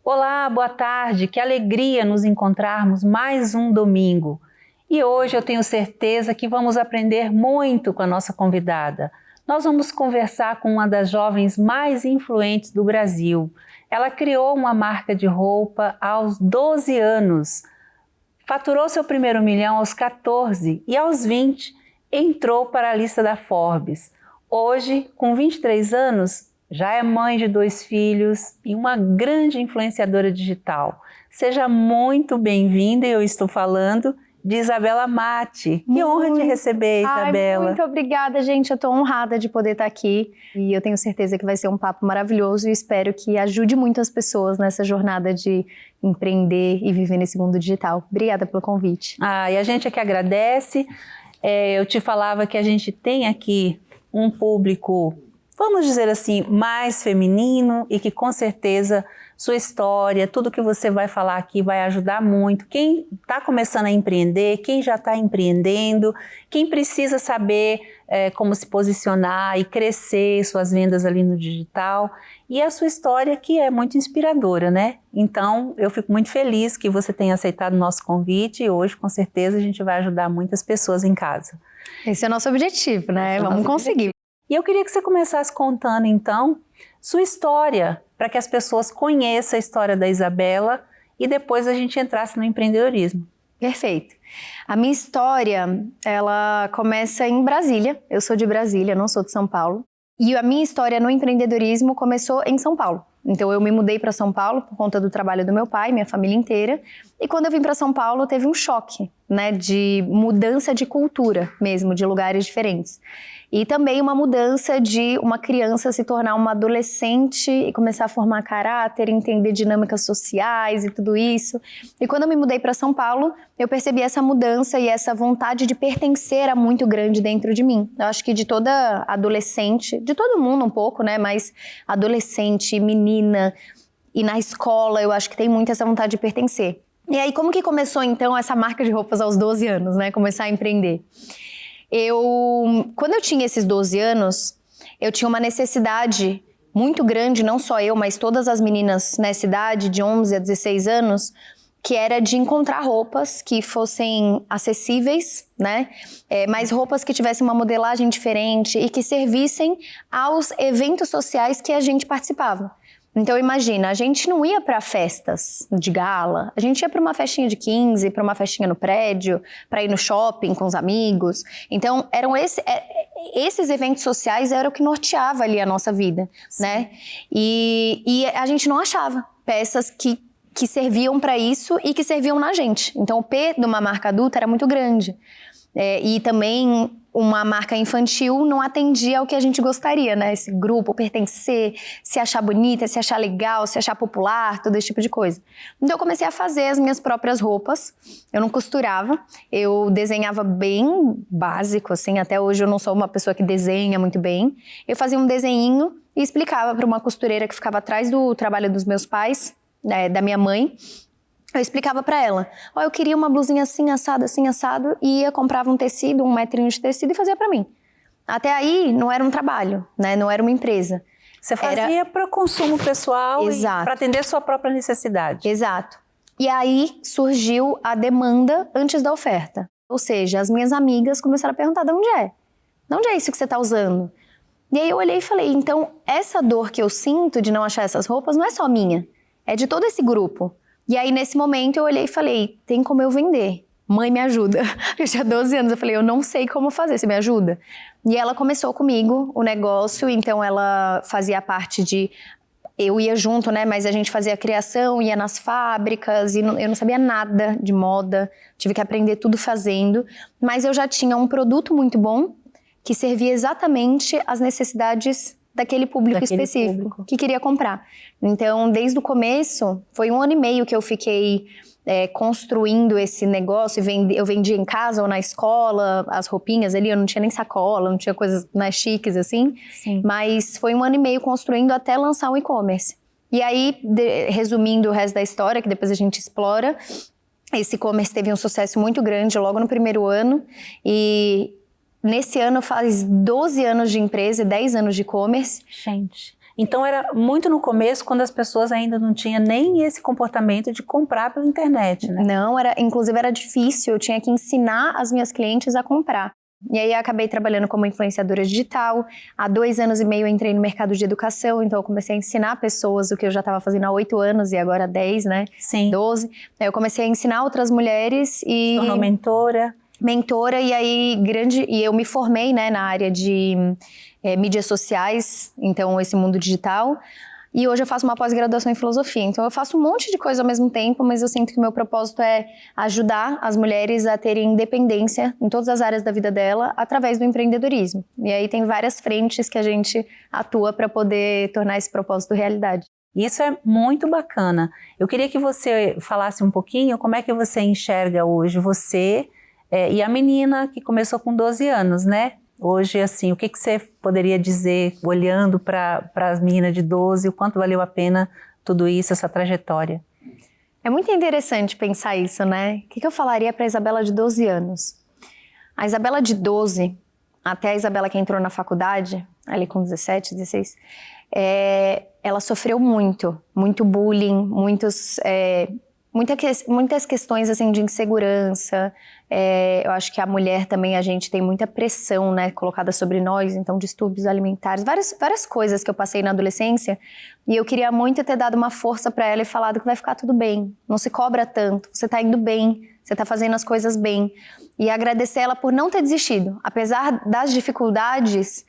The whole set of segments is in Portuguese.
Olá, boa tarde, que alegria nos encontrarmos mais um domingo. E hoje eu tenho certeza que vamos aprender muito com a nossa convidada. Nós vamos conversar com uma das jovens mais influentes do Brasil. Ela criou uma marca de roupa aos 12 anos, faturou seu primeiro milhão aos 14 e aos 20 entrou para a lista da Forbes. Hoje, com 23 anos, já é mãe de 2 filhos e uma grande influenciadora digital. Seja muito bem-vinda, eu estou falando de Isabela Matti. Que honra te receber, Isabela. Muito obrigada, gente. Eu estou honrada de poder estar aqui e eu tenho certeza que vai ser um papo maravilhoso e espero que ajude muito as pessoas nessa jornada de empreender e viver nesse mundo digital. Obrigada pelo convite. E a gente é que agradece. Eu te falava que a gente tem aqui um público, vamos dizer assim, mais feminino e que com certeza sua história, tudo que você vai falar aqui vai ajudar muito. Quem está começando a empreender, quem já está empreendendo, quem precisa saber como se posicionar e crescer suas vendas ali no digital. E a sua história que é muito inspiradora, né? Então, eu fico muito feliz que você tenha aceitado o nosso convite e hoje, com certeza, a gente vai ajudar muitas pessoas em casa. Esse é o nosso objetivo, né? Vamos conseguir. E eu queria que você começasse contando, então, sua história, para que as pessoas conheçam a história da Isabela e depois a gente entrasse no empreendedorismo. Perfeito. A minha história, ela começa em Brasília. Eu sou de Brasília, não sou de São Paulo. E a minha história no empreendedorismo começou em São Paulo. Então eu me mudei para São Paulo por conta do trabalho do meu pai, minha família inteira. E quando eu vim para São Paulo, teve um choque, né, de mudança de cultura mesmo, de lugares diferentes. E também uma mudança de uma criança se tornar uma adolescente e começar a formar caráter, entender dinâmicas sociais e tudo isso. E quando eu me mudei para São Paulo, eu percebi essa mudança e essa vontade de pertencer era muito grande dentro de mim. Eu acho que de toda adolescente, de todo mundo um pouco, né? Mas adolescente, menina e na escola, eu acho que tem muito essa vontade de pertencer. E aí, como que começou então essa marca de roupas aos 12 anos, né? Começar a empreender? Quando eu tinha esses 12 anos, eu tinha uma necessidade muito grande, não só eu, mas todas as meninas nessa idade, de 11 a 16 anos, que era de encontrar roupas que fossem acessíveis, né? Mas roupas que tivessem uma modelagem diferente e que servissem aos eventos sociais que a gente participava. Então imagina, a gente não ia para festas de gala, a gente ia para uma festinha de 15, para uma festinha no prédio, para ir no shopping com os amigos. Então eram esses eventos sociais eram o que norteava ali a nossa vida, né? E a gente não achava peças que serviam para isso e que serviam na gente. Então o P de uma marca adulta era muito grande. E também uma marca infantil não atendia ao que a gente gostaria, né? Esse grupo, pertencer, se achar bonita, se achar legal, se achar popular, todo esse tipo de coisa. Então eu comecei a fazer as minhas próprias roupas. Eu não costurava, eu desenhava bem básico, assim. Até hoje eu não sou uma pessoa que desenha muito bem. Eu fazia um desenhinho e explicava para uma costureira que ficava atrás do trabalho dos meus pais, da minha mãe. Eu explicava pra ela, eu queria uma blusinha assim, assado, e ia, comprava um tecido, 1 metrinho de tecido e fazia pra mim. Até aí, não era um trabalho, né? Não era uma empresa. Você fazia para consumo pessoal. Exato. E para atender a sua própria necessidade. Exato. E aí, surgiu a demanda antes da oferta. Ou seja, as minhas amigas começaram a perguntar, de onde é? De onde é isso que você tá usando? E aí eu olhei e falei, então, essa dor que eu sinto de não achar essas roupas não é só minha, é de todo esse grupo. E aí, nesse momento, eu olhei e falei, tem como eu vender? Mãe, me ajuda. Eu tinha 12 anos, eu falei, eu não sei como fazer, você me ajuda? E ela começou comigo o negócio, então ela fazia a parte de... Eu ia junto, né, mas a gente fazia a criação, ia nas fábricas, e eu não sabia nada de moda, tive que aprender tudo fazendo, mas eu já tinha um produto muito bom, que servia exatamente às necessidades daquele público específico que queria comprar. Então, desde o começo, foi 1 ano e meio que eu fiquei construindo esse negócio. Eu vendia em casa ou na escola as roupinhas ali, eu não tinha nem sacola, não tinha coisas chiques assim. Sim. Mas foi 1 ano e meio construindo até lançar o e-commerce. E aí, resumindo o resto da história, que depois a gente explora, esse e-commerce teve um sucesso muito grande logo no primeiro ano e... Nesse ano faz 12 anos de empresa e 10 anos de e-commerce. Gente, Então era muito no começo, quando as pessoas ainda não tinham nem esse comportamento de comprar pela internet, né? Não, inclusive era difícil, eu tinha que ensinar as minhas clientes a comprar. E aí eu acabei trabalhando como influenciadora digital. Há 2 anos e meio eu entrei no mercado de educação, então eu comecei a ensinar pessoas o que eu já estava fazendo há 8 anos e agora há 10, né? Sim. 12. Aí eu comecei a ensinar outras mulheres e... Se tornou mentora. Mentora, e aí e eu me formei, né, na área de mídias sociais, então esse mundo digital. E hoje eu faço uma pós-graduação em filosofia, então eu faço um monte de coisa ao mesmo tempo, mas eu sinto que o meu propósito é ajudar as mulheres a terem independência em todas as áreas da vida dela através do empreendedorismo. E aí tem várias frentes que a gente atua para poder tornar esse propósito realidade. Isso é muito bacana. Eu queria que você falasse um pouquinho como é que você enxerga hoje você e a menina que começou com 12 anos, né? Hoje, assim, o que você poderia dizer, olhando para as meninas de 12, o quanto valeu a pena tudo isso, essa trajetória? É muito interessante pensar isso, né? O que eu falaria para a Isabela de 12 anos? A Isabela de 12, até a Isabela que entrou na faculdade, ali com 17, 16, ela sofreu muito bullying, muitas questões assim, de insegurança. Eu acho que a mulher também, a gente tem muita pressão, né, colocada sobre nós, então distúrbios alimentares, várias coisas que eu passei na adolescência, e eu queria muito ter dado uma força para ela e falado que vai ficar tudo bem, não se cobra tanto, você tá indo bem, você tá fazendo as coisas bem, e agradecer ela por não ter desistido, apesar das dificuldades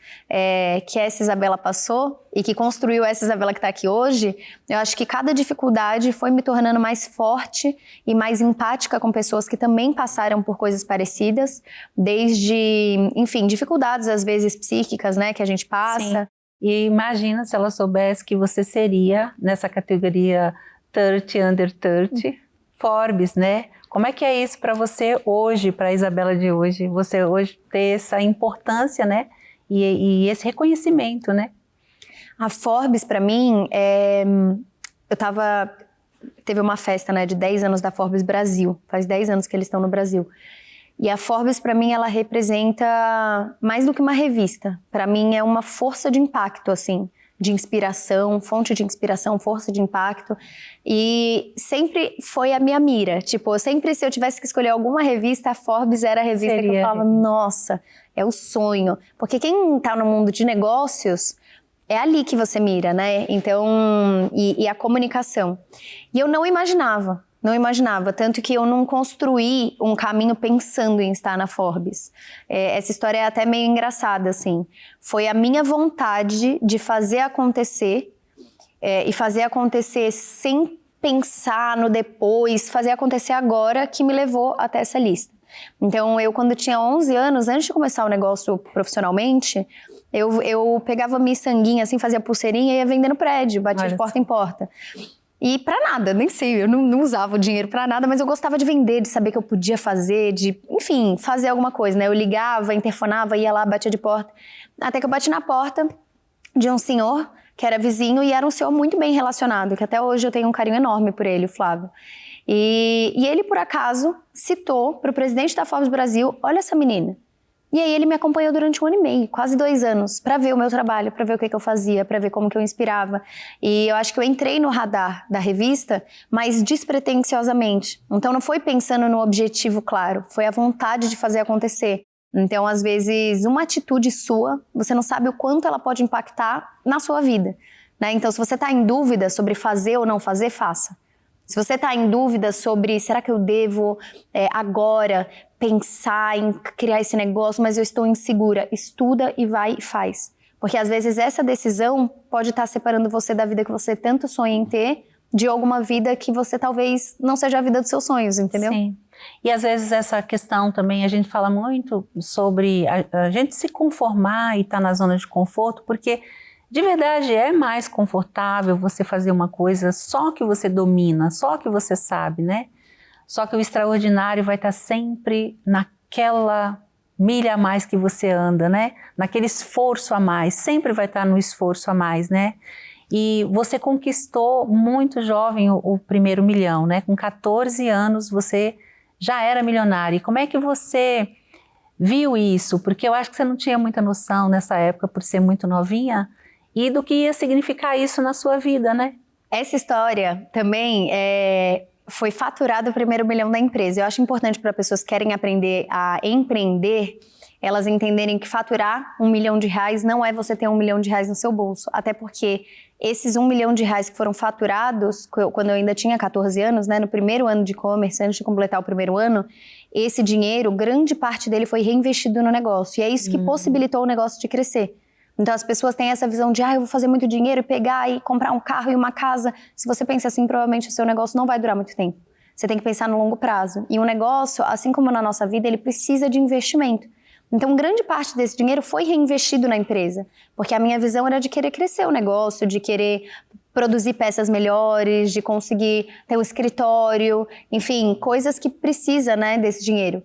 que essa Isabela passou e que construiu essa Isabela que está aqui hoje. Eu acho que cada dificuldade foi me tornando mais forte e mais empática com pessoas que também passaram por coisas parecidas, desde, enfim, dificuldades às vezes psíquicas, né, que a gente passa. Sim. E imagina se ela soubesse que você seria nessa categoria 30 under 30, Forbes, né? Como é que é isso para você hoje, para a Isabela de hoje? Você hoje ter essa importância, né? E esse reconhecimento, né? A Forbes, para mim, teve uma festa, né, de 10 anos da Forbes Brasil. Faz 10 anos que eles estão no Brasil. E a Forbes, para mim, ela representa mais do que uma revista. Para mim, é uma força de impacto, assim, de inspiração, fonte de inspiração, força de impacto. E sempre foi a minha mira. Tipo, sempre se eu tivesse que escolher alguma revista, a Forbes era a revista que eu falava, nossa, é o sonho. Porque quem tá no mundo de negócios, é ali que você mira, né? Então, e a comunicação. E eu não imaginava, tanto que eu não construí um caminho pensando em estar na Forbes. Essa história é até meio engraçada, assim. Foi a minha vontade de fazer acontecer, e fazer acontecer sem pensar no depois, fazer acontecer agora, que me levou até essa lista. Então, eu quando tinha 11 anos, antes de começar o negócio profissionalmente, eu pegava miçanguinha, assim, fazia pulseirinha e ia vender no prédio, batia de porta em porta. E pra nada, nem sei, eu não usava o dinheiro pra nada, mas eu gostava de vender, de saber que eu podia fazer, enfim, fazer alguma coisa, né? Eu ligava, interfonava, ia lá, batia de porta. Até que eu bati na porta de um senhor, que era vizinho, e era um senhor muito bem relacionado, que até hoje eu tenho um carinho enorme por ele, o Flávio. E ele, por acaso, citou pro presidente da Forbes Brasil, olha essa menina. E aí ele me acompanhou durante 1 ano e meio, quase 2 anos, para ver o meu trabalho, para ver o que eu fazia, para ver como que eu inspirava. E eu acho que eu entrei no radar da revista, mas despretensiosamente. Então não foi pensando no objetivo claro, foi a vontade de fazer acontecer. Então, às vezes, uma atitude sua, você não sabe o quanto ela pode impactar na sua vida, né? Então, se você está em dúvida sobre fazer ou não fazer, faça. Se você está em dúvida sobre, será que eu devo agora pensar em criar esse negócio, mas eu estou insegura, estuda e vai e faz. Porque às vezes essa decisão pode estar separando você da vida que você tanto sonha em ter, de alguma vida que você talvez não seja a vida dos seus sonhos, entendeu? Sim. E às vezes essa questão também, a gente fala muito sobre a gente se conformar e estar na zona de conforto, porque de verdade é mais confortável você fazer uma coisa só que você domina, só que você sabe, né? Só que o extraordinário vai estar sempre naquela milha a mais que você anda, né? Naquele esforço a mais, sempre vai estar no esforço a mais, né? E você conquistou muito jovem o primeiro milhão, né? Com 14 anos você já era milionário. E como é que você viu isso? Porque eu acho que você não tinha muita noção nessa época por ser muito novinha. e do que ia significar isso na sua vida, né? Essa história também foi faturado o primeiro milhão da empresa. Eu acho importante para pessoas que querem aprender a empreender, elas entenderem que faturar R$1 milhão não é você ter R$1 milhão no seu bolso. Até porque esses R$1 milhão que foram faturados, quando eu ainda tinha 14 anos, né, no primeiro ano de e-commerce, antes de completar o primeiro ano, esse dinheiro, grande parte dele foi reinvestido no negócio. E é isso que possibilitou o negócio de crescer. Então as pessoas têm essa visão de, eu vou fazer muito dinheiro e pegar e comprar um carro e uma casa. Se você pensa assim, provavelmente o seu negócio não vai durar muito tempo. Você tem que pensar no longo prazo. E um negócio, assim como na nossa vida, ele precisa de investimento. Então grande parte desse dinheiro foi reinvestido na empresa. Porque a minha visão era de querer crescer o negócio, de querer produzir peças melhores, de conseguir ter um escritório, enfim, coisas que precisa, né, desse dinheiro.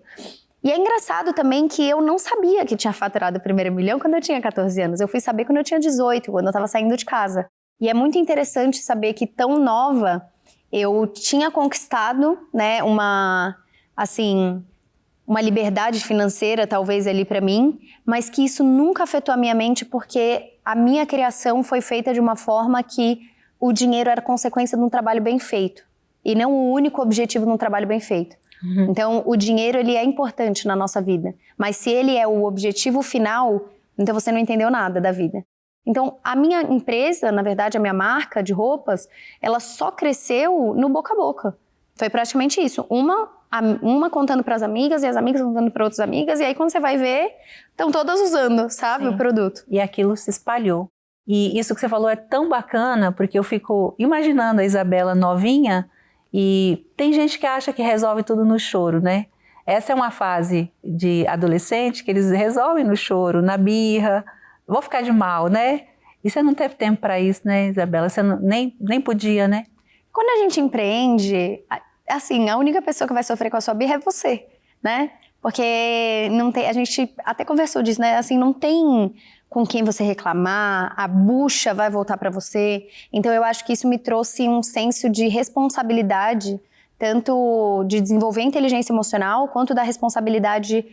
E é engraçado também que eu não sabia que tinha faturado o primeiro milhão quando eu tinha 14 anos. Eu fui saber quando eu tinha 18, quando eu estava saindo de casa. E é muito interessante saber que tão nova eu tinha conquistado, né, uma liberdade financeira talvez ali para mim, mas que isso nunca afetou a minha mente porque a minha criação foi feita de uma forma que o dinheiro era consequência de um trabalho bem feito e não o único objetivo de um trabalho bem feito. Então, o dinheiro, ele é importante na nossa vida. Mas se ele é o objetivo final, então você não entendeu nada da vida. Então, a minha empresa, na verdade, a minha marca de roupas, ela só cresceu no boca a boca. Foi praticamente isso. Uma contando para as amigas e as amigas contando para outras amigas. E aí, quando você vai ver, estão todas usando, sabe, o produto. E aquilo se espalhou. E isso que você falou é tão bacana, porque eu fico imaginando a Isabela novinha. E tem gente que acha que resolve tudo no choro, né? Essa é uma fase de adolescente que eles resolvem no choro, na birra, vou ficar de mal, né? E você não teve tempo para isso, né, Isabela? Você nem podia, né? Quando a gente empreende, assim, a única pessoa que vai sofrer com a sua birra é você, né? Porque não tem, a gente até conversou disso, né? Assim, não tem com quem você reclamar, a bucha vai voltar para você. Então eu acho que isso me trouxe um senso de responsabilidade, tanto de desenvolver inteligência emocional, quanto da responsabilidade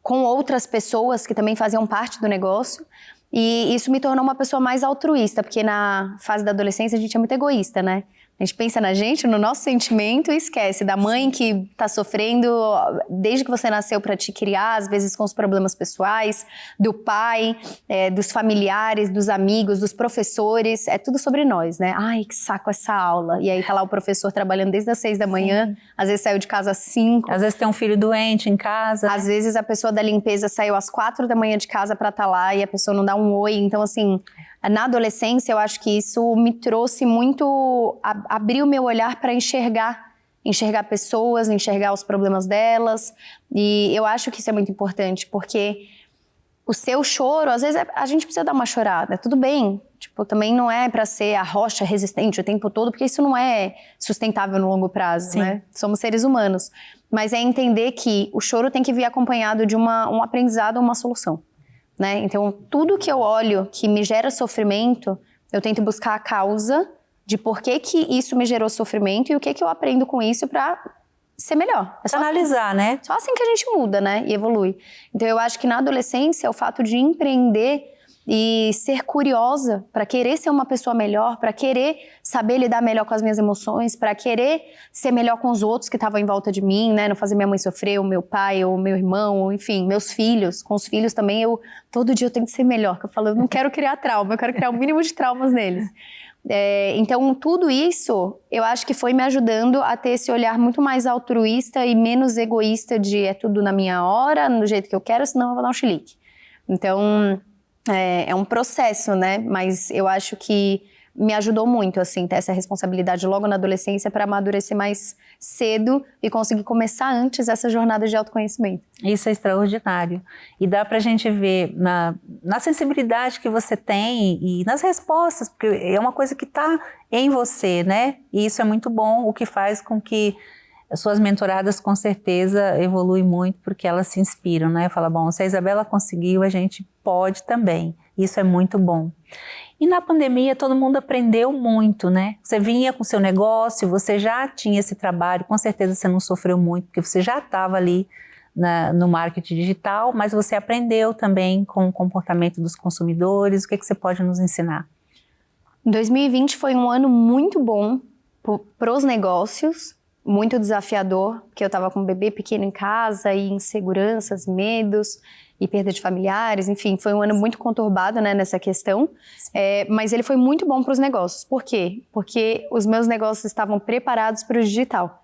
com outras pessoas que também faziam parte do negócio. E isso me tornou uma pessoa mais altruísta, porque na fase da adolescência a gente é muito egoísta, né? A gente pensa na gente, no nosso sentimento e esquece da mãe que tá sofrendo desde que você nasceu para te criar, às vezes com os problemas pessoais, do pai, dos familiares, dos amigos, dos professores, é tudo sobre nós, né? Ai, que saco essa aula. E aí tá lá o professor trabalhando desde as 6 da manhã, às vezes saiu de casa às 5. Às vezes tem um filho doente em casa. Às vezes a pessoa da limpeza saiu às 4 da manhã de casa para estar lá e a pessoa não dá um oi. Então, assim, na adolescência eu acho que isso me trouxe muito, abriu o meu olhar para enxergar pessoas, enxergar os problemas delas. E eu acho que isso é muito importante, porque o seu choro, às vezes a gente precisa dar uma chorada, tudo bem. Tipo, também não é para ser a rocha resistente o tempo todo, porque isso não é sustentável no longo prazo, Sim. né? Somos seres humanos. Mas é entender que o choro tem que vir acompanhado de um aprendizado ou uma solução, né? Então, tudo que eu olho que me gera sofrimento, eu tento buscar a causa de por que isso me gerou sofrimento e o que eu aprendo com isso para ser melhor. É só analisar, assim, né? Só assim que a gente muda, né? E evolui. Então, eu acho que na adolescência, o fato de empreender e ser curiosa para querer ser uma pessoa melhor, para querer saber lidar melhor com as minhas emoções, para querer ser melhor com os outros que estavam em volta de mim, né? Não fazer minha mãe sofrer, ou meu pai, ou meu irmão, ou, enfim, meus filhos. Com os filhos também, todo dia eu tenho que ser melhor. Eu falo, eu não quero criar trauma, eu quero criar o mínimo de traumas neles. Então, tudo isso, eu acho que foi me ajudando a ter esse olhar muito mais altruísta e menos egoísta de é tudo na minha hora, no jeito que eu quero, senão eu vou dar um chilique. Então, é um processo, né? Mas eu acho que me ajudou muito, assim, ter essa responsabilidade logo na adolescência para amadurecer mais cedo e conseguir começar antes essa jornada de autoconhecimento. Isso é extraordinário. E dá pra gente ver na sensibilidade que você tem e nas respostas, porque é uma coisa que tá em você, né? E isso é muito bom, o que faz com que as suas mentoradas com certeza evoluem muito, porque elas se inspiram, né? Fala, bom, se a Isabela conseguiu, a gente pode também. Isso é muito bom. E na pandemia todo mundo aprendeu muito, né? Você vinha com seu negócio, você já tinha esse trabalho, com certeza você não sofreu muito, porque você já estava ali no marketing digital, mas você aprendeu também com o comportamento dos consumidores. O que você pode nos ensinar? 2020 foi um ano muito bom para os negócios, muito desafiador, porque eu estava com um bebê pequeno em casa e inseguranças, medos e perda de familiares, enfim, foi um ano muito conturbado, né, nessa questão, mas ele foi muito bom para os negócios. Por quê? Porque os meus negócios estavam preparados para o digital.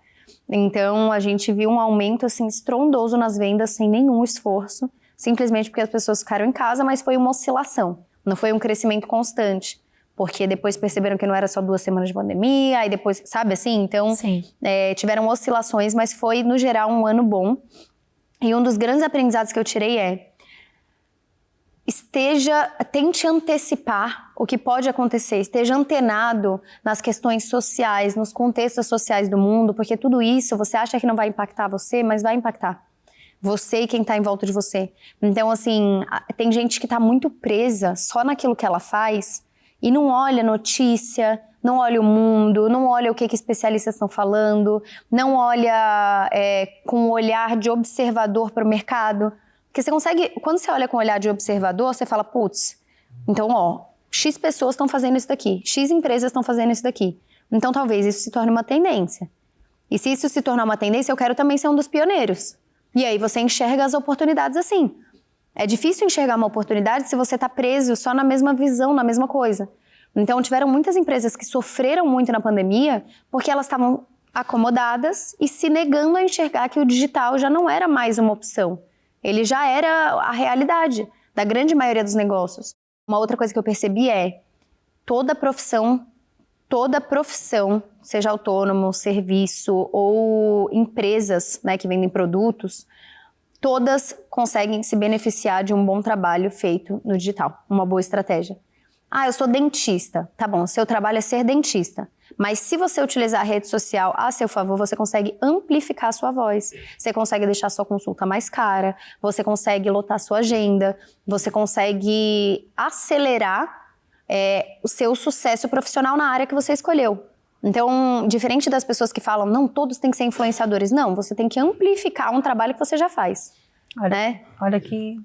Então, a gente viu um aumento assim, estrondoso nas vendas, sem nenhum esforço, simplesmente porque as pessoas ficaram em casa, mas foi uma oscilação, não foi um crescimento constante. Porque depois perceberam que não era só 2 semanas de pandemia, aí depois, sabe assim? Então, tiveram oscilações, mas foi, no geral, um ano bom. E um dos grandes aprendizados que eu tirei tente antecipar o que pode acontecer, esteja antenado nas questões sociais, nos contextos sociais do mundo, porque tudo isso, você acha que não vai impactar você, mas vai impactar você e quem está em volta de você. Então, assim, tem gente que está muito presa só naquilo que ela faz, e não olha notícia, não olha o mundo, não olha o que especialistas estão falando, não olha com um olhar de observador para o mercado. Porque você consegue, quando você olha com um olhar de observador, você fala, putz, então, X pessoas estão fazendo isso daqui, X empresas estão fazendo isso daqui. Então, talvez isso se torne uma tendência. E se isso se tornar uma tendência, eu quero também ser um dos pioneiros. E aí você enxerga as oportunidades assim. É difícil enxergar uma oportunidade se você está preso só na mesma visão, na mesma coisa. Então, tiveram muitas empresas que sofreram muito na pandemia porque elas estavam acomodadas e se negando a enxergar que o digital já não era mais uma opção. Ele já era a realidade da grande maioria dos negócios. Uma outra coisa que eu percebi toda profissão, seja autônomo, serviço ou empresas, né, que vendem produtos, todas conseguem se beneficiar de um bom trabalho feito no digital, uma boa estratégia. Eu sou dentista. Tá bom, seu trabalho é ser dentista. Mas se você utilizar a rede social a seu favor, você consegue amplificar a sua voz. Você consegue deixar a sua consulta mais cara, você consegue lotar a sua agenda, você consegue acelerar o seu sucesso profissional na área que você escolheu. Então, diferente das pessoas que falam, não, todos têm que ser influenciadores. Não, você tem que amplificar um trabalho que você já faz. Olha que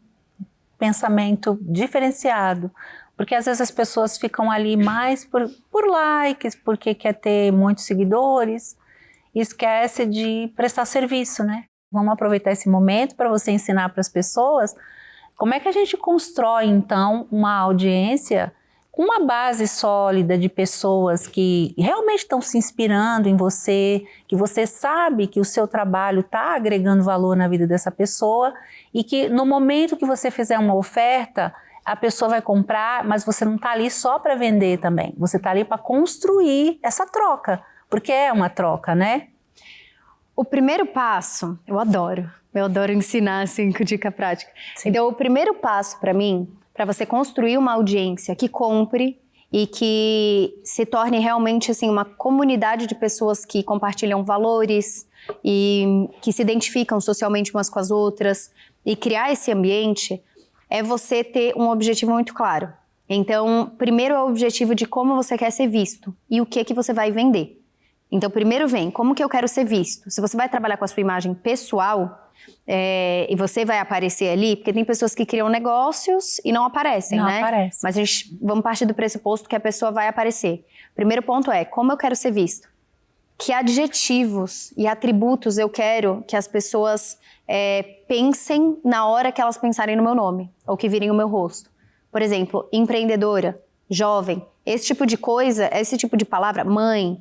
pensamento diferenciado. Porque às vezes as pessoas ficam ali mais por likes, porque quer ter muitos seguidores, e esquece de prestar serviço, né? Vamos aproveitar esse momento para você ensinar para as pessoas como é que a gente constrói, então, uma audiência com uma base sólida de pessoas que realmente estão se inspirando em você, que você sabe que o seu trabalho está agregando valor na vida dessa pessoa e que no momento que você fizer uma oferta, a pessoa vai comprar, mas você não está ali só para vender também. Você está ali para construir essa troca, porque é uma troca, né? O primeiro passo, eu adoro ensinar assim com dica prática. Sim. Então, o primeiro passo para mim, para você construir uma audiência que compre e que se torne realmente assim uma comunidade de pessoas que compartilham valores e que se identificam socialmente umas com as outras e criar esse ambiente, é você ter um objetivo muito claro. Então, primeiro é o objetivo de como você quer ser visto e o que você vai vender. Então, primeiro vem, como que eu quero ser visto? Se você vai trabalhar com a sua imagem pessoal, e você vai aparecer ali, porque tem pessoas que criam negócios e não aparecem, né? Aparece. Mas vamos partir do pressuposto que a pessoa vai aparecer. Primeiro ponto é, como eu quero ser visto? Que adjetivos e atributos eu quero que as pessoas pensem na hora que elas pensarem no meu nome, ou que virem o meu rosto. Por exemplo, empreendedora, jovem, esse tipo de coisa, esse tipo de palavra, mãe,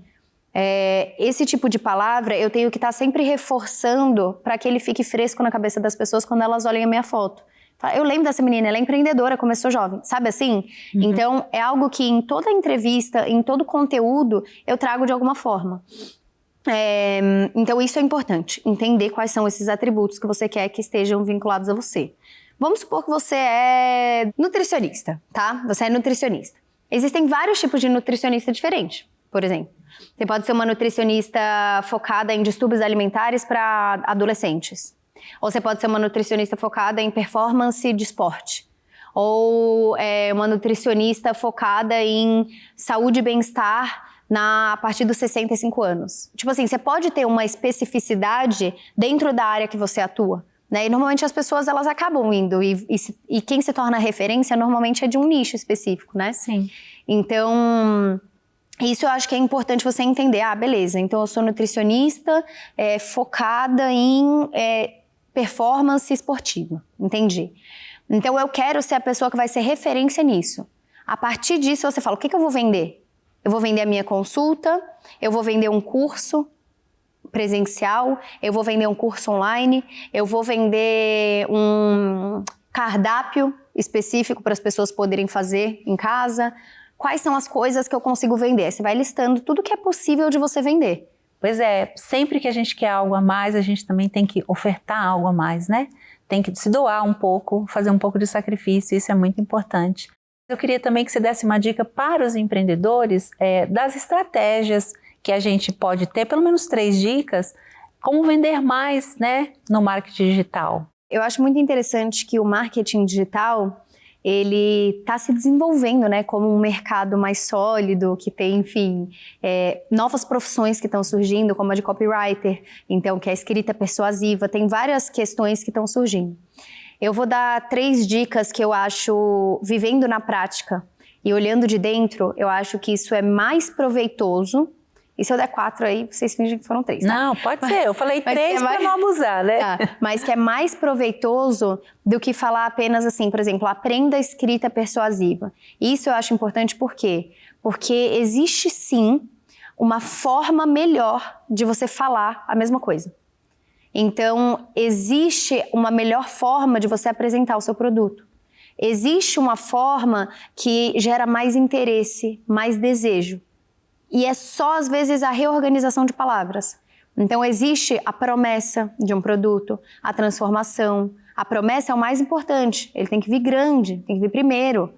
esse tipo de palavra eu tenho que estar sempre reforçando para que ele fique fresco na cabeça das pessoas quando elas olhem a minha foto. Eu lembro dessa menina, ela é empreendedora, começou jovem, sabe assim? Uhum. Então, é algo que em toda entrevista, em todo conteúdo, eu trago de alguma forma. Então, isso é importante, entender quais são esses atributos que você quer que estejam vinculados a você. Vamos supor que você é nutricionista, tá? Você é nutricionista. Existem vários tipos de nutricionista diferentes, por exemplo. Você pode ser uma nutricionista focada em distúrbios alimentares para adolescentes. Ou você pode ser uma nutricionista focada em performance de esporte. Ou uma nutricionista focada em saúde e bem-estar a partir dos 65 anos. Tipo assim, você pode ter uma especificidade dentro da área que você atua, né? E normalmente as pessoas, elas acabam indo, e quem se torna referência normalmente é de um nicho específico, né? Sim. Então, isso eu acho que é importante você entender. Beleza, então eu sou nutricionista focada em performance esportiva, entendi. Então eu quero ser a pessoa que vai ser referência nisso. A partir disso você fala, o que eu vou vender? Eu vou vender a minha consulta, eu vou vender um curso presencial, eu vou vender um curso online, eu vou vender um cardápio específico para as pessoas poderem fazer em casa. Quais são as coisas que eu consigo vender? Você vai listando tudo que é possível de você vender. Pois é, sempre que a gente quer algo a mais, a gente também tem que ofertar algo a mais, né? Tem que se doar um pouco, fazer um pouco de sacrifício, isso é muito importante. Eu queria também que você desse uma dica para os empreendedores das estratégias que a gente pode ter, pelo menos 3 dicas, como vender mais, né, no marketing digital. Eu acho muito interessante que o marketing digital, ele está se desenvolvendo, né, como um mercado mais sólido, que tem, enfim, novas profissões que estão surgindo, como a de copywriter, então, que é a escrita persuasiva, tem várias questões que estão surgindo. Eu vou dar 3 dicas que eu acho, vivendo na prática e olhando de dentro, eu acho que isso é mais proveitoso. E se eu der 4 aí, vocês fingem que foram 3, tá? Não, pode ser. Eu falei 3 para não abusar, né? Tá, mas que é mais proveitoso do que falar apenas assim, por exemplo, aprenda a escrita persuasiva. Isso eu acho importante por quê? Porque existe sim uma forma melhor de você falar a mesma coisa. Então, existe uma melhor forma de você apresentar o seu produto. Existe uma forma que gera mais interesse, mais desejo. E é só, às vezes, a reorganização de palavras. Então, existe a promessa de um produto, a transformação. A promessa é o mais importante. Ele tem que vir grande, tem que vir primeiro.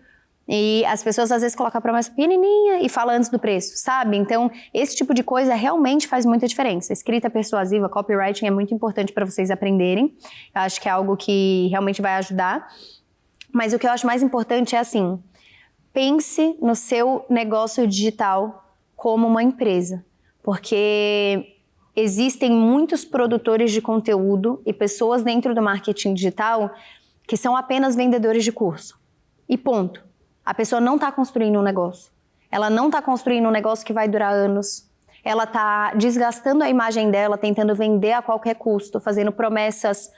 E as pessoas, às vezes, colocam a promessa pequenininha e falam antes do preço, sabe? Então, esse tipo de coisa realmente faz muita diferença. Escrita persuasiva, copywriting é muito importante para vocês aprenderem. Eu acho que é algo que realmente vai ajudar. Mas o que eu acho mais importante é assim, pense no seu negócio digital como uma empresa. Porque existem muitos produtores de conteúdo e pessoas dentro do marketing digital que são apenas vendedores de curso. E ponto. A pessoa não está construindo um negócio. Ela não está construindo um negócio que vai durar anos. Ela está desgastando a imagem dela, tentando vender a qualquer custo, fazendo promessas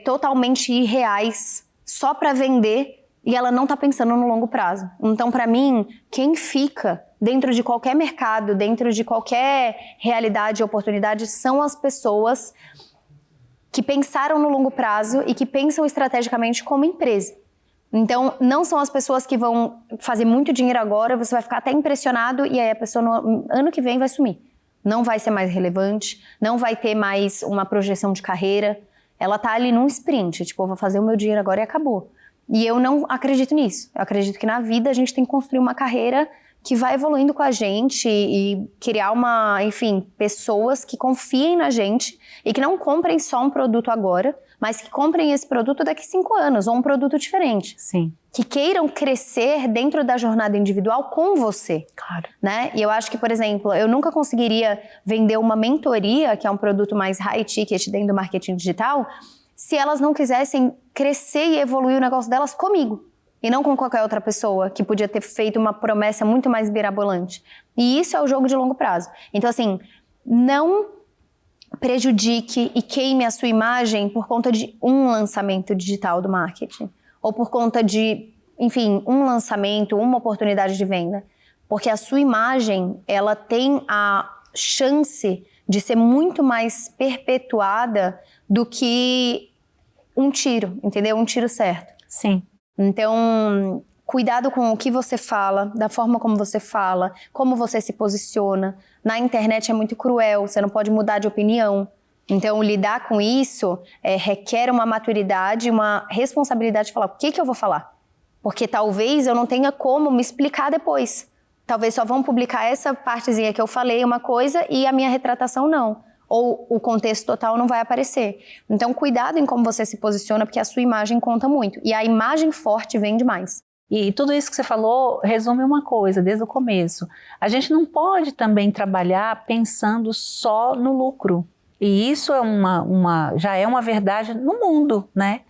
totalmente irreais, só para vender, e ela não está pensando no longo prazo. Então, para mim, quem fica dentro de qualquer mercado, dentro de qualquer realidade e oportunidade, são as pessoas que pensaram no longo prazo e que pensam estrategicamente como empresa. Então, não são as pessoas que vão fazer muito dinheiro agora, você vai ficar até impressionado e aí a pessoa no ano que vem vai sumir. Não vai ser mais relevante, não vai ter mais uma projeção de carreira. Ela tá ali num sprint, tipo, eu vou fazer o meu dinheiro agora e acabou. E eu não acredito nisso. Eu acredito que na vida a gente tem que construir uma carreira que vai evoluindo com a gente e criar pessoas que confiem na gente e que não comprem só um produto agora, mas que comprem esse produto daqui 5 anos, ou um produto diferente. Sim. Que queiram crescer dentro da jornada individual com você. Claro. Né? E eu acho que, por exemplo, eu nunca conseguiria vender uma mentoria, que é um produto mais high ticket dentro do marketing digital, se elas não quisessem crescer e evoluir o negócio delas comigo. E não com qualquer outra pessoa que podia ter feito uma promessa muito mais mirabolante. E isso é o jogo de longo prazo. Então, assim, não prejudique e queime a sua imagem por conta de um lançamento digital do marketing. Ou por conta de, enfim, um lançamento, uma oportunidade de venda. Porque a sua imagem, ela tem a chance de ser muito mais perpetuada do que um tiro, entendeu? Um tiro certo. Sim. Então, cuidado com o que você fala, da forma como você se posiciona. Na internet é muito cruel, você não pode mudar de opinião. Então, lidar com isso requer uma maturidade, uma responsabilidade de falar o que eu vou falar. Porque talvez eu não tenha como me explicar depois. Talvez só vão publicar essa partezinha que eu falei uma coisa e a minha retratação não. Ou o contexto total não vai aparecer. Então, cuidado em como você se posiciona, porque a sua imagem conta muito. E a imagem forte vende mais. E tudo isso que você falou resume uma coisa, desde o começo. A gente não pode também trabalhar pensando só no lucro. E isso é já é uma verdade no mundo, né?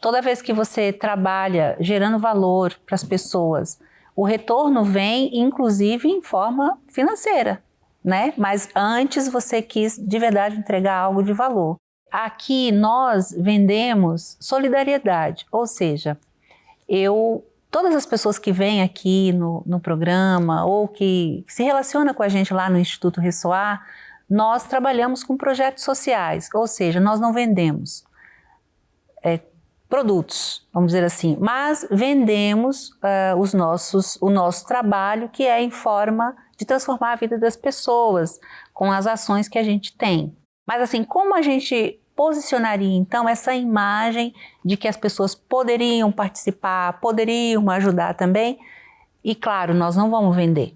Toda vez que você trabalha gerando valor para as pessoas, o retorno vem, inclusive, em forma financeira, né? Mas antes você quis de verdade entregar algo de valor. Aqui nós vendemos solidariedade, ou seja, todas as pessoas que vêm aqui no programa ou que se relacionam com a gente lá no Instituto Ressoar, nós trabalhamos com projetos sociais, ou seja, nós não vendemos produtos, vamos dizer assim, mas vendemos o nosso trabalho, que é em forma de transformar a vida das pessoas com as ações que a gente tem. Mas assim, como a gente posicionaria então essa imagem de que as pessoas poderiam participar, poderiam ajudar também? E claro, nós não vamos vender.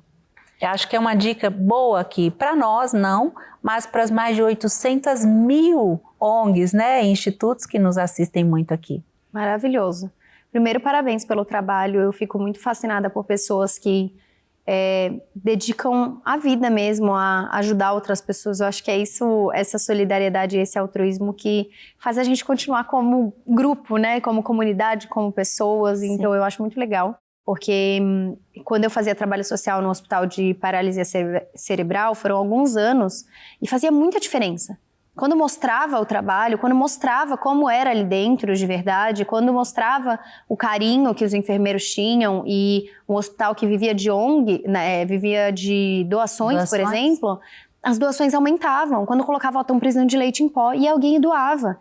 Eu acho que é uma dica boa aqui, para nós não, mas para as mais de 800 mil ONGs, né, institutos que nos assistem muito aqui. Maravilhoso. Primeiro, parabéns pelo trabalho. Eu fico muito fascinada por pessoas que dedicam a vida mesmo a ajudar outras pessoas. Eu acho que é isso, essa solidariedade, esse altruísmo que faz a gente continuar como grupo, né, como comunidade, como pessoas. Sim. Então eu acho muito legal. Porque quando eu fazia trabalho social no hospital de paralisia cerebral, foram alguns anos, e fazia muita diferença. Quando mostrava o trabalho, quando mostrava como era ali dentro de verdade, quando mostrava o carinho que os enfermeiros tinham e um hospital que vivia de ONG, né, vivia de doações, por exemplo, as doações aumentavam. Quando colocava um prisão de leite em pó e alguém doava.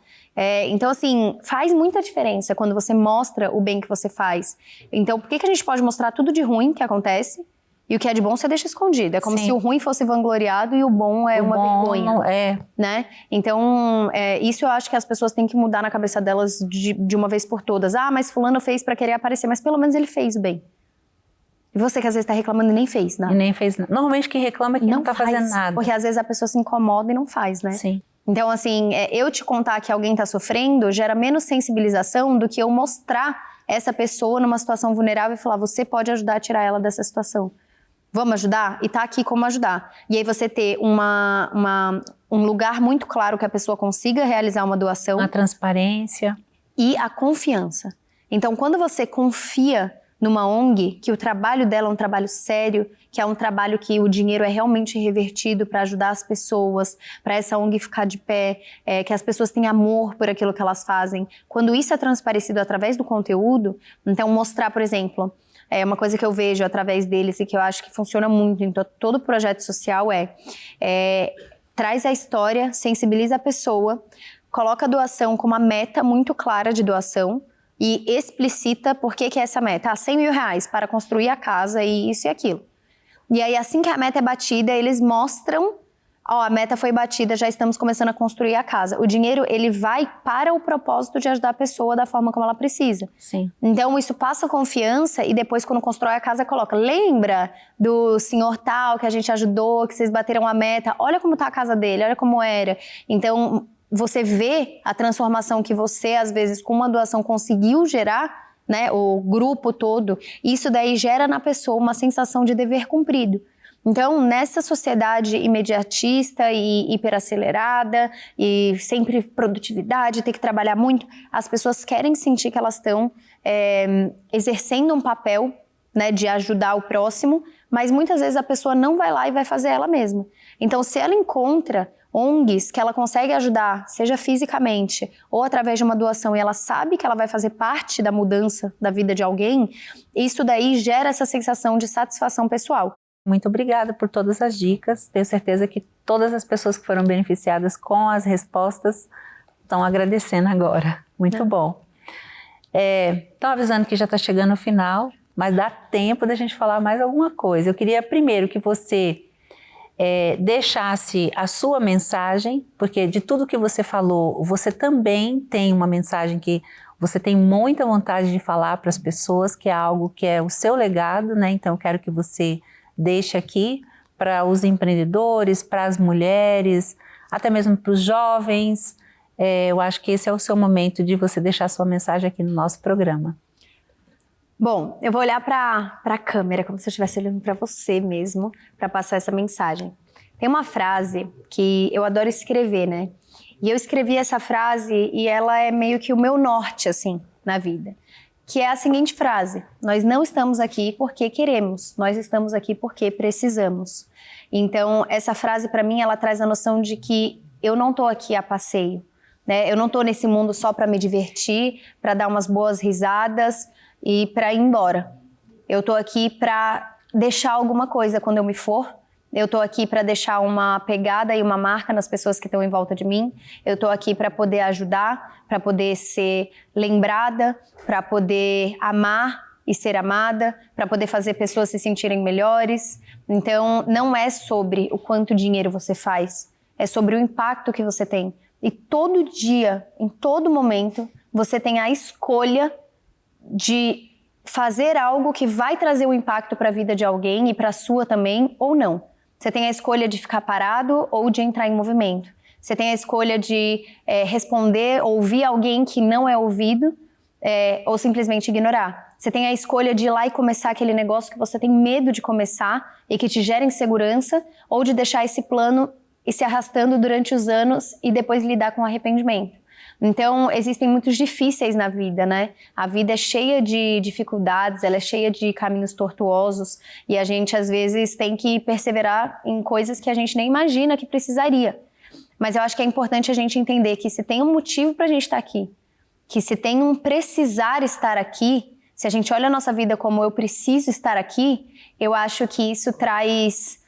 Então, assim, faz muita diferença quando você mostra o bem que você faz. Então, por que a gente pode mostrar tudo de ruim que acontece e o que é de bom você deixa escondido? É como se o ruim fosse vangloriado e o bom é uma vergonha. Não é. Né? Então, isso eu acho que as pessoas têm que mudar na cabeça delas de uma vez por todas. Ah, mas fulano fez pra querer aparecer, mas pelo menos ele fez o bem. E você que às vezes tá reclamando e nem fez nada. E nem fez nada. Normalmente quem reclama é quem não tá fazendo nada. Porque às vezes a pessoa se incomoda e não faz, né? Sim. Então, assim, eu te contar que alguém tá sofrendo gera menos sensibilização do que eu mostrar essa pessoa numa situação vulnerável e falar, você pode ajudar a tirar ela dessa situação. Vamos ajudar? E tá aqui como ajudar. E aí você ter um lugar muito claro que a pessoa consiga realizar uma doação. A transparência. E a confiança. Então, quando você confia numa ONG, que o trabalho dela é um trabalho sério, que é um trabalho que o dinheiro é realmente revertido para ajudar as pessoas, para essa ONG ficar de pé, que as pessoas têm amor por aquilo que elas fazem. Quando isso é transparecido através do conteúdo, então mostrar, por exemplo, uma coisa que eu vejo através deles e que eu acho que funciona muito em todo projeto social traz a história, sensibiliza a pessoa, coloca a doação com uma meta muito clara de doação, e explicita por que é essa meta. 100 mil reais para construir a casa e isso e aquilo. E aí, assim que a meta é batida, eles mostram, a meta foi batida, já estamos começando a construir a casa. O dinheiro, ele vai para o propósito de ajudar a pessoa da forma como ela precisa. Sim. Então, isso passa confiança e depois, quando constrói a casa, coloca, lembra do senhor tal que a gente ajudou, que vocês bateram a meta? Olha como tá a casa dele, olha como era. Então, você vê a transformação que você, às vezes, com uma doação conseguiu gerar, né, o grupo todo, isso daí gera na pessoa uma sensação de dever cumprido. Então, nessa sociedade imediatista e hiperacelerada e sempre produtividade, ter que trabalhar muito, as pessoas querem sentir que elas estão exercendo um papel, né, de ajudar o próximo, mas muitas vezes a pessoa não vai lá e vai fazer ela mesma. Então, se ela encontra ONGs que ela consegue ajudar, seja fisicamente ou através de uma doação, e ela sabe que ela vai fazer parte da mudança da vida de alguém, isso daí gera essa sensação de satisfação pessoal. Muito obrigada por todas as dicas. Tenho certeza que todas as pessoas que foram beneficiadas com as respostas estão agradecendo agora. Muito bom. Estão avisando que já está chegando o final, mas dá tempo da gente falar mais alguma coisa. Eu queria primeiro que você deixasse a sua mensagem, porque de tudo que você falou, você também tem uma mensagem que você tem muita vontade de falar para as pessoas, que é algo que é o seu legado, né? Então eu quero que você deixe aqui para os empreendedores, para as mulheres, até mesmo para os jovens. Eu acho que esse é o seu momento de você deixar a sua mensagem aqui no nosso programa. Bom, eu vou olhar para a câmera, como se eu estivesse olhando para você mesmo, para passar essa mensagem. Tem uma frase que eu adoro escrever, né? E eu escrevi essa frase e ela é meio que o meu norte, assim, na vida. Que é a seguinte frase: nós não estamos aqui porque queremos, nós estamos aqui porque precisamos. Então, essa frase para mim, ela traz a noção de que eu não tô aqui a passeio, né? Eu não tô nesse mundo só para me divertir, para dar umas boas risadas e para ir embora. Eu tô aqui para deixar alguma coisa quando eu me for. Eu tô aqui para deixar uma pegada e uma marca nas pessoas que estão em volta de mim. Eu tô aqui para poder ajudar, para poder ser lembrada, para poder amar e ser amada, para poder fazer pessoas se sentirem melhores. Então, não é sobre o quanto dinheiro você faz, é sobre o impacto que você tem. E todo dia, em todo momento, você tem a escolha de fazer algo que vai trazer um impacto para a vida de alguém e para a sua também, ou não. Você tem a escolha de ficar parado ou de entrar em movimento. Você tem a escolha de responder, ouvir alguém que não é ouvido, ou simplesmente ignorar. Você tem a escolha de ir lá e começar aquele negócio que você tem medo de começar e que te gera insegurança, ou de deixar esse plano e se arrastando durante os anos e depois lidar com arrependimento. Então, existem muitos difíceis na vida, né? A vida é cheia de dificuldades, ela é cheia de caminhos tortuosos e a gente, às vezes, tem que perseverar em coisas que a gente nem imagina que precisaria. Mas eu acho que é importante a gente entender que se tem um motivo pra gente estar aqui, que se tem um precisar estar aqui, se a gente olha a nossa vida como eu preciso estar aqui, eu acho que isso traz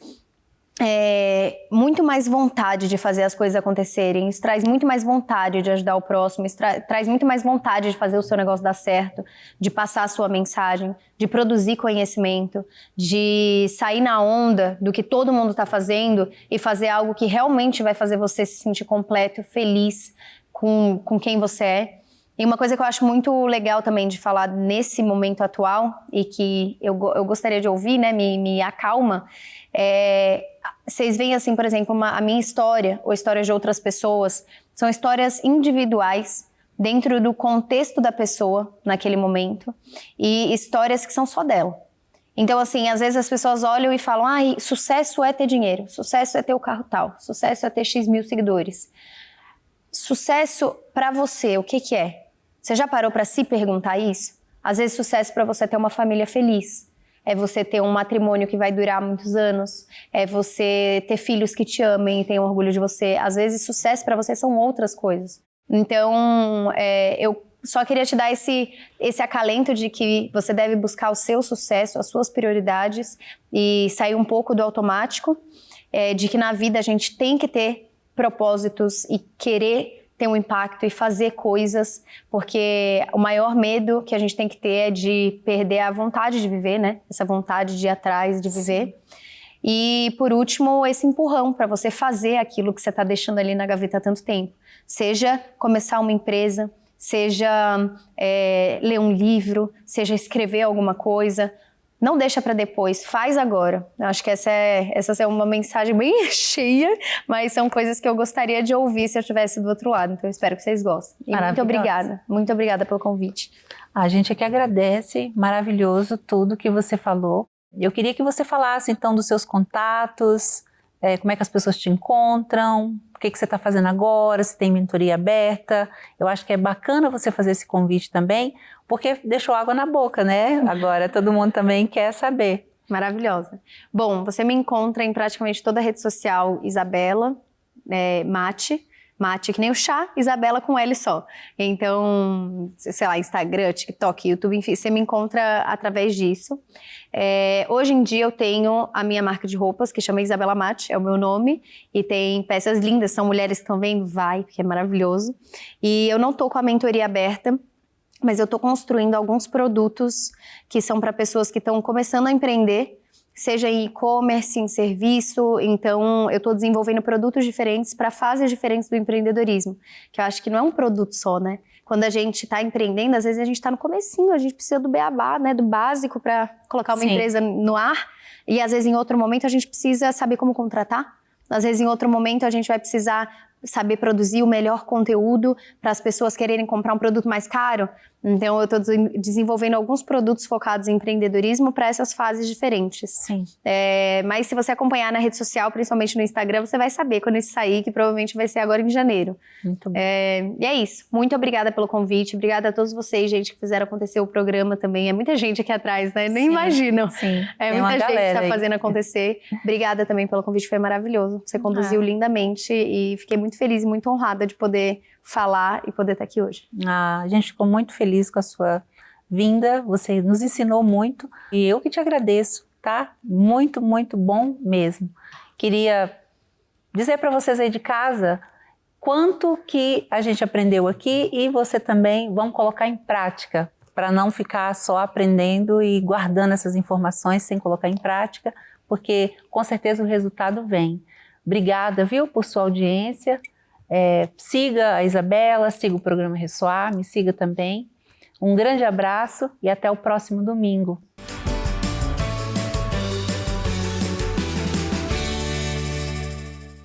muito mais vontade de fazer as coisas acontecerem, isso traz muito mais vontade de ajudar o próximo, isso traz muito mais vontade de fazer o seu negócio dar certo, de passar a sua mensagem, de produzir conhecimento, de sair na onda do que todo mundo está fazendo e fazer algo que realmente vai fazer você se sentir completo, feliz com quem você é. E uma coisa que eu acho muito legal também de falar nesse momento atual e que eu gostaria de ouvir, né, me acalma, vocês veem assim, por exemplo, a minha história ou histórias de outras pessoas, são histórias individuais dentro do contexto da pessoa naquele momento e histórias que são só dela. Então, assim, às vezes as pessoas olham e falam: sucesso é ter dinheiro, sucesso é ter o carro tal, sucesso é ter X mil seguidores. Sucesso pra você, o que é? Você já parou pra se perguntar isso? Às vezes sucesso pra você é ter uma família feliz. É você ter um matrimônio que vai durar muitos anos, é você ter filhos que te amem e tenham orgulho de você. Às vezes, sucesso para você são outras coisas. Então, eu só queria te dar esse acalento de que você deve buscar o seu sucesso, as suas prioridades e sair um pouco do automático, de que na vida a gente tem que ter propósitos e querer ter um impacto e fazer coisas, porque o maior medo que a gente tem que ter é de perder a vontade de viver, né? Essa vontade de ir atrás, de viver. Sim. E, por último, esse empurrão para você fazer aquilo que você está deixando ali na gaveta há tanto tempo. Seja começar uma empresa, seja ler um livro, seja escrever alguma coisa. Não deixa para depois, faz agora. Eu acho que essa é uma mensagem bem cheia, mas são coisas que eu gostaria de ouvir se eu estivesse do outro lado. Então eu espero que vocês gostem. E muito obrigada pelo convite. A gente aqui agradece, maravilhoso tudo que você falou. Eu queria que você falasse então dos seus contatos, como é que as pessoas te encontram, o que você está fazendo agora, se tem mentoria aberta. Eu acho que é bacana você fazer esse convite também, porque deixou água na boca, né? Agora todo mundo também quer saber. Maravilhosa. Bom, você me encontra em praticamente toda a rede social Isabela Mate, que nem o chá, Isabela com L só. Então, sei lá, Instagram, TikTok, YouTube, enfim, você me encontra através disso. Hoje em dia eu tenho a minha marca de roupas, que chama Isabela Mate, é o meu nome, e tem peças lindas, são mulheres que estão vendo, porque é maravilhoso. E eu não tô com a mentoria aberta, mas eu tô construindo alguns produtos que são para pessoas que estão começando a empreender, seja em e-commerce, em serviço. Então eu estou desenvolvendo produtos diferentes para fases diferentes do empreendedorismo, que eu acho que não é um produto só, né? Quando a gente está empreendendo, às vezes a gente está no comecinho, a gente precisa do beabá, né, do básico para colocar uma empresa no ar, e às vezes em outro momento a gente precisa saber como contratar, às vezes em outro momento a gente vai precisar saber produzir o melhor conteúdo para as pessoas quererem comprar um produto mais caro. Então, eu estou desenvolvendo alguns produtos focados em empreendedorismo para essas fases diferentes. Sim. Mas se você acompanhar na rede social, principalmente no Instagram, você vai saber quando isso sair, que provavelmente vai ser agora em janeiro. Muito bom. E é isso. Muito obrigada pelo convite. Obrigada a todos vocês, gente, que fizeram acontecer o programa também. É muita gente aqui atrás, né? Nem imaginam. Sim. É muita gente que está fazendo acontecer. Obrigada também pelo convite, foi maravilhoso. Você conduziu lindamente e fiquei muito feliz e muito honrada de poder falar e poder estar aqui hoje. A gente ficou muito feliz com a sua vinda, você nos ensinou muito e eu que te agradeço, tá? Muito, muito bom mesmo. Queria dizer para vocês aí de casa quanto que a gente aprendeu aqui e você também vamos colocar em prática para não ficar só aprendendo e guardando essas informações sem colocar em prática, porque com certeza o resultado vem. Obrigada, viu, por sua audiência. Siga a Isabela, siga o programa Ressoar, me siga também. Um grande abraço e até o próximo domingo.